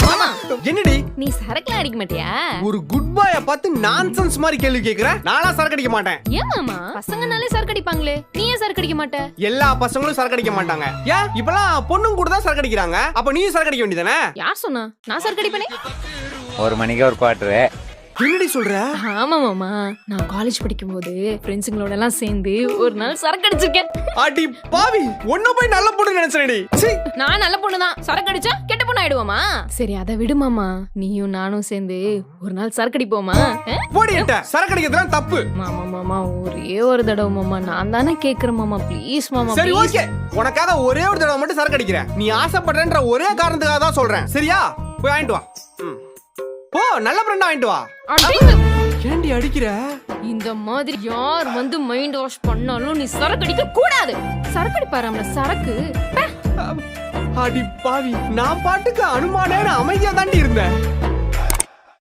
மாமா என்னடி நீ சரக்குலாம் அடிக்க மாட்டியா? ஒரு குட் பாய பார்த்து நான்சென்ஸ் மாதிரி கேள்வி கேக்குற? நானா சரக்கு அடிக்க மாட்டேன். ஏன் மாமா பசங்கனாலே சரக்கு அடிப்பாங்களே, நீ ஏன் சரக்கு அடிக்க மாட்ட? எல்லா பசங்களும் சரக்கு அடிக்க மாட்டாங்க. ஏன் இப்பலாம் பொண்ணுங்க கூட தான் சரக்கு அடிக்கிறாங்க. அப்ப நீ சரக்கு அடிக்க வேண்டியதானே? யார் சொன்னா நான் சரக்கு அடிப்பேனே? 1 மணிக்கு ஒரு குவார்டரு. என்னடி சொல்ற? ஆமா மாமா, நான் காலேஜ் படிக்கும்போது ஃப்ரெண்ட்ஸுங்களோட எல்லாம் சேர்ந்து ஒரு நாள் சரக்கு அடிச்சிருக்கேன். அடி பாவி, ஒன்ன போய் நல்ல பொண்ணு நினைச்சேன்டி. சீ, நான் நல்ல பொண்ணுதான், சரக்கு அடிச்சா கெட்ட பொண்ணு ஆயிடுவோமா? சரி அதை விடு மாமா, நீயும் நானும் சேர்ந்து ஒரு நாள் சரக்கு அடிப்போமா? போடிட்ட சரக்கு அடிக்கிறதுலாம் தப்பு. மாமா மாமா ஒரே ஒரு தடவை மாமா, நான் தானே கேக்குறேன் மாமா, ப்ளீஸ் மாமா. சரி please. ஓகே, உனக்காக ஒரே ஒரு தடவை மட்டும் சரக்கு அடிக்கிறேன். நீ ஆசைப்படுறன்ற ஒரே காரணத்துக்காக தான் சொல்றேன். சரியா? போய் வாங்கிட்டு வா. போ, நல்ல ஃப்ரெண்டா வாங்கிட்டு வா. ஏண்டி அடிக்கிற? இந்த மாதிரி யார் வந்து மைண்ட் வாஷ் பண்ணாலும் நீ சரக்கு அடிக்க கூடாது. சரக்கு அடிப்பாராம்ல சரக்கு. அடி பாவி, நான் பாட்டுக்கு அனுமானேன்னு அமைதியா தாண்டி இருந்தேன்.